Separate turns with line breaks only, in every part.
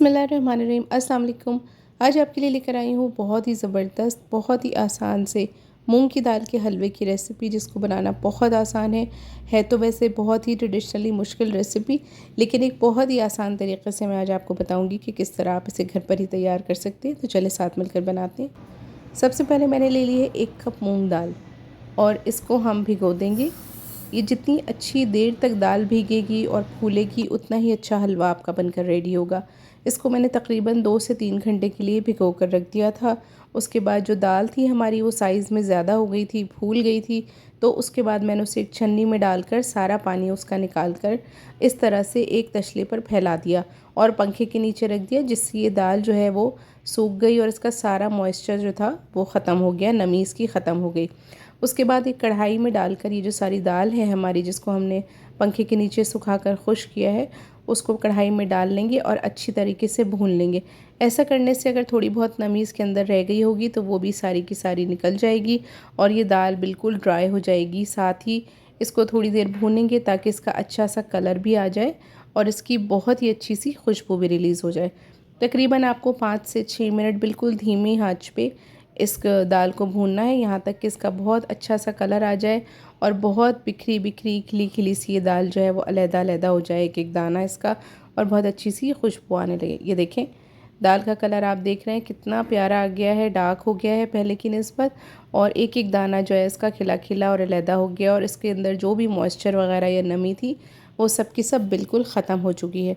बिस्मिल्लाहिर्रहमानिर्रहीम। अस्सलाम वालेकुम। आज आपके लिए लेकर आई हूँ बहुत ही ज़बरदस्त, बहुत ही आसान से मूंग की दाल के हलवे की रेसिपी, जिसको बनाना बहुत आसान है तो वैसे बहुत ही ट्रेडिशनली मुश्किल रेसिपी, लेकिन एक बहुत ही आसान तरीके से मैं आज आपको बताऊँगी कि किस तरह आप इसे घर पर ही तैयार कर सकते हैं। तो चले साथ मिलकर बनाते हैं। सबसे पहले मैंने ले ली है 1 कप मूँग दाल और इसको हम भिगो देंगे। ये जितनी अच्छी देर तक दाल भीगेगी और फूलेगी, उतना ही अच्छा हलवा आपका बनकर रेडी होगा। इसको मैंने तकरीबन 2 से 3 घंटे के लिए भिगो कर रख दिया था। उसके बाद जो दाल थी हमारी, वो साइज़ में ज़्यादा हो गई थी, फूल गई थी। तो उसके बाद मैंने उसे एक छन्नी में डालकर सारा पानी उसका निकाल कर इस तरह से एक तसले पर फैला दिया और पंखे के नीचे रख दिया, जिससे ये दाल जो है वो सूख गई और इसका सारा मॉइस्चर जो था वो ख़त्म हो गया, नमी इसकी ख़त्म हो गई। उसके बाद एक कढ़ाई में डालकर ये जो सारी दाल है हमारी, जिसको हमने पंखे के नीचे सुखाकर खुश्क किया है, उसको कढ़ाई में डाल लेंगे और अच्छी तरीके से भून लेंगे। ऐसा करने से अगर थोड़ी बहुत नमी इसके अंदर रह गई होगी तो वो भी सारी की सारी निकल जाएगी और ये दाल बिल्कुल ड्राई हो जाएगी। साथ ही इसको थोड़ी देर भूनेंगे ताकि इसका अच्छा सा कलर भी आ जाए और इसकी बहुत ही अच्छी सी खुशबू भी रिलीज़ हो जाए। तकरीबन आपको 5 से 6 मिनट बिल्कुल धीमी आंच पे इस दाल को भूनना है, यहाँ तक कि इसका बहुत अच्छा सा कलर आ जाए और बहुत बिखरी बिखरी खिली खिली सी ये दाल जो है वो अलग-अलग हो जाए, एक एक दाना इसका, और बहुत अच्छी सी खुशबू आने लगे। ये देखें, दाल का कलर आप देख रहे हैं कितना प्यारा आ गया है, डार्क हो गया है पहले की निस्बत, और एक एक दाना जो है इसका खिला खिला और अलग हो गया और इसके अंदर जो भी मॉइस्चर वगैरह या नमी थी वो सब की सब बिल्कुल ख़त्म हो चुकी है।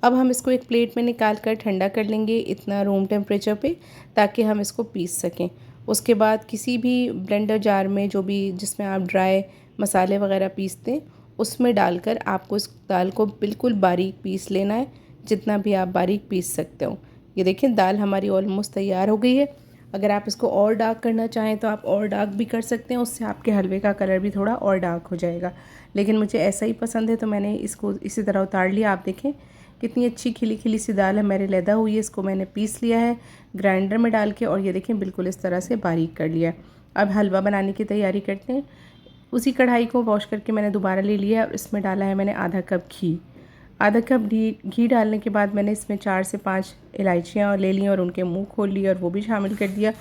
अब हम इसको एक प्लेट में निकाल कर ठंडा कर लेंगे, इतना रूम टेम्परेचर पे, ताकि हम इसको पीस सकें। उसके बाद किसी भी ब्लेंडर जार में, जो भी जिसमें आप ड्राई मसाले वगैरह पीसते हैं, उसमें डालकर आपको इस दाल को बिल्कुल बारीक पीस लेना है, जितना भी आप बारीक पीस सकते हो। ये देखें, दाल हमारी ऑलमोस्ट तैयार हो गई है। अगर आप इसको और डार्क करना चाहें तो आप और डार्क भी कर सकते हैं, उससे आपके हलवे का कलर भी थोड़ा और डार्क हो जाएगा, लेकिन मुझे ऐसा ही पसंद है तो मैंने इसको इसी तरह उतार लिया। आप देखें कितनी अच्छी खिली खिली सी दाल है, मेरे लैदा हुई है। इसको मैंने पीस लिया है ग्राइंडर में डाल के और ये देखें बिल्कुल इस तरह से बारीक कर लिया है। अब हलवा बनाने की तैयारी करते हैं। उसी कढ़ाई को वॉश करके मैंने दोबारा ले लिया है और इसमें डाला है मैंने आधा कप घी। आधा कप घी डालने के बाद मैंने इसमें 4 से 5 इलायचियाँ ले ली और उनके मुंह खोल लिए और वो भी शामिल कर दिया।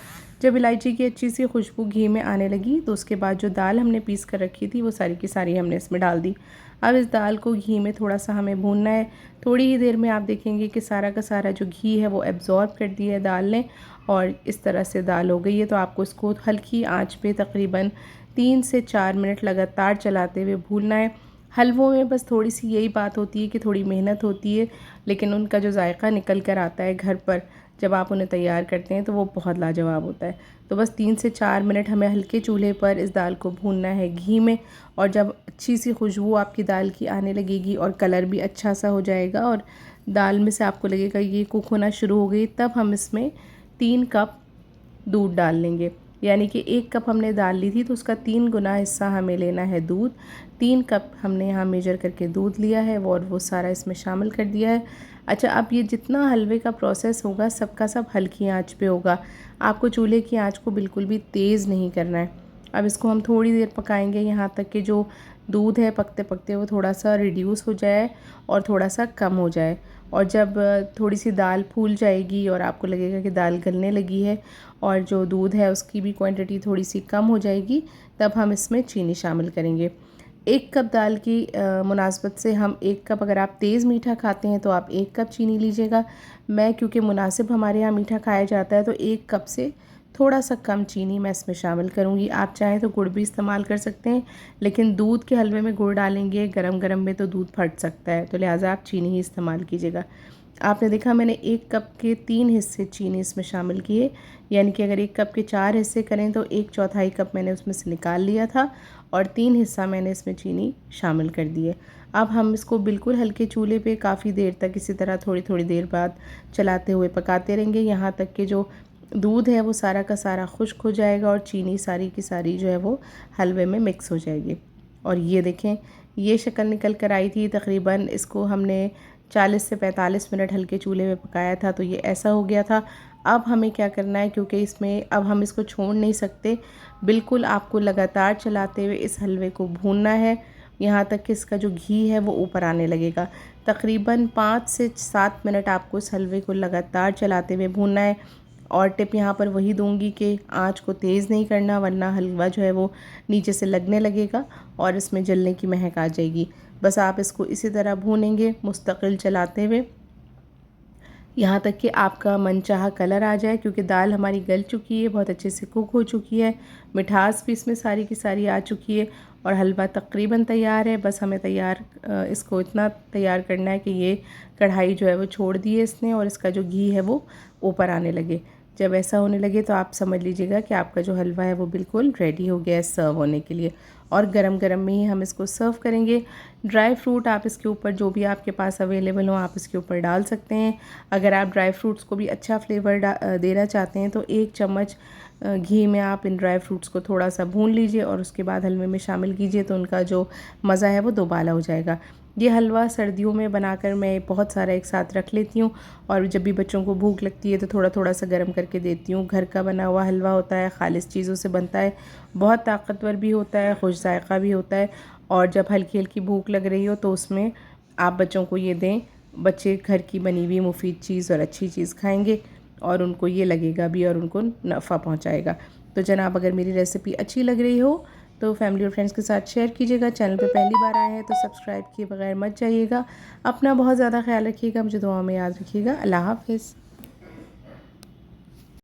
जब इलायची की अच्छी सी खुशबू घी में आने लगी तो उसके बाद जो दाल हमने पीस कर रखी थी वो सारी की सारी हमने इसमें डाल दी। अब इस दाल को घी में थोड़ा सा हमें भूनना है। थोड़ी ही देर में आप देखेंगे कि सारा का सारा जो घी है वो एब्जॉर्ब कर दिया है दाल ने और इस तरह से दाल हो गई है। तो आपको इसको हल्की आंच पे तकरीबन 3 से 4 मिनट लगातार चलाते हुए भूनना है। हलवों में बस थोड़ी सी यही बात होती है कि थोड़ी मेहनत होती है, लेकिन उनका जो जायका निकल कर आता है घर पर जब आप उन्हें तैयार करते हैं तो वो बहुत लाजवाब होता है। तो बस 3 से 4 मिनट हमें हल्के चूल्हे पर इस दाल को भूनना है घी में, और जब अच्छी सी खुशबू आपकी दाल की आने लगेगी और कलर भी अच्छा सा हो जाएगा और दाल में से आपको लगेगा ये कुक होना शुरू हो गई, तब हम इसमें 3 कप दूध डाल लेंगे। यानी कि 1 कप हमने दाल ली थी तो उसका 3 गुना हिस्सा हमें लेना है दूध। 3 कप हमने यहाँ मेजर करके दूध लिया है और वो सारा इसमें शामिल कर दिया है। अच्छा, अब ये जितना हलवे का प्रोसेस होगा सबका सब हल्की आंच पे होगा, आपको चूल्हे की आंच को बिल्कुल भी तेज़ नहीं करना है। अब इसको हम थोड़ी देर पकाएंगे, यहाँ तक कि जो दूध है पकते पकते वो थोड़ा सा रिड्यूस हो जाए और थोड़ा सा कम हो जाए, और जब थोड़ी सी दाल फूल जाएगी और आपको लगेगा कि दाल गलने लगी है और जो दूध है उसकी भी क्वांटिटी थोड़ी सी कम हो जाएगी, तब हम इसमें चीनी शामिल करेंगे। 1 कप दाल की मुनासबत से हम 1 कप, अगर आप तेज़ मीठा खाते हैं तो आप 1 कप चीनी लीजिएगा। मैं क्योंकि मुनासिब हमारे यहाँ मीठा खाया जाता है तो 1 कप से थोड़ा सा कम चीनी मैं इसमें शामिल करूँगी। आप चाहें तो गुड़ भी इस्तेमाल कर सकते हैं, लेकिन दूध के हलवे में गुड़ डालेंगे गरम गरम में तो दूध फट सकता है, तो लिहाजा आप चीनी ही इस्तेमाल कीजिएगा। आपने देखा मैंने 1 कप के 3 हिस्से चीनी इसमें शामिल किए, यानी कि अगर 1 कप के 4 हिस्से करें तो 1/4 कप मैंने उसमें से निकाल लिया था और 3 हिस्सा मैंने इसमें चीनी शामिल कर दी है। अब हम इसको बिल्कुल हल्के चूल्हे पे काफ़ी देर तक इसी तरह थोड़ी थोड़ी देर बाद चलाते हुए पकाते रहेंगे, यहाँ तक कि जो दूध है वो सारा का सारा खुश्क हो जाएगा और चीनी सारी की सारी जो है वो हलवे में मिक्स हो जाएगी। और ये देखें, ये शक्ल निकल कर आई थी। तकरीबन इसको हमने 40 से 45 मिनट हल्के चूल्हे में पकाया था, तो ये ऐसा हो गया था। अब हमें क्या करना है, क्योंकि इसमें अब हम इसको छोड़ नहीं सकते, बिल्कुल आपको लगातार चलाते हुए इस हलवे को भूनना है। यहाँ तक कि इसका जो घी है वो ऊपर आने लगेगा। तकरीबन 5 से 7 मिनट आपको इस हलवे को लगातार चलाते हुए भूनना है। और टिप यहाँ पर वही दूंगी कि आँच को तेज़ नहीं करना, वरना हलवा जो है वो नीचे से लगने लगेगा और इसमें जलने की महक आ जाएगी। बस आप इसको इसी तरह भूनेंगे मुस्तकिल चलाते हुए, यहाँ तक कि आपका मनचाहा कलर आ जाए, क्योंकि दाल हमारी गल चुकी है, बहुत अच्छे से कुक हो चुकी है, मिठास भी इसमें सारी की सारी आ चुकी है और हलवा तकरीबन तैयार है। बस हमें इसको इतना तैयार करना है कि ये कढ़ाई जो है वो छोड़ दी है इसने और इसका जो घी है वो ऊपर आने लगे। जब ऐसा होने लगे तो आप समझ लीजिएगा कि आपका जो हलवा है वो बिल्कुल रेडी हो गया है सर्व होने के लिए। और गरम गरम में ही हम इसको सर्व करेंगे। ड्राई फ्रूट आप इसके ऊपर जो भी आपके पास अवेलेबल हो आप इसके ऊपर डाल सकते हैं। अगर आप ड्राई फ्रूट्स को भी अच्छा फ्लेवर देना चाहते हैं तो 1 चम्मच घी में आप इन ड्राई फ्रूट्स को थोड़ा सा भून लीजिए और उसके बाद हलवे में शामिल कीजिए, तो उनका जो मज़ा है वो दोबाला हो जाएगा। ये हलवा सर्दियों में बनाकर मैं बहुत सारा एक साथ रख लेती हूँ और जब भी बच्चों को भूख लगती है तो थोड़ा थोड़ा सा गर्म करके देती हूँ। घर का बना हुआ हलवा होता है, खालिस चीज़ों से बनता है, बहुत ताकतवर भी होता है, खुश जायका भी होता है। और जब हल्की हल्की भूख लग रही हो तो उसमें आप बच्चों को ये दें। बच्चे घर की बनी हुई मुफीद चीज़ और अच्छी चीज़ खाएंगे और उनको ये लगेगा भी और उनको नफ़ा पहुंचाएगा। तो जनाब, अगर मेरी रेसिपी अच्छी लग रही हो तो फैमिली और फ्रेंड्स के साथ शेयर कीजिएगा। चैनल पे पहली बार आए हैं तो सब्सक्राइब किए बगैर मत जाइएगा। अपना बहुत ज़्यादा ख्याल रखिएगा, मुझे दुआ में याद रखिएगा। अल्लाह हाफ़िज़।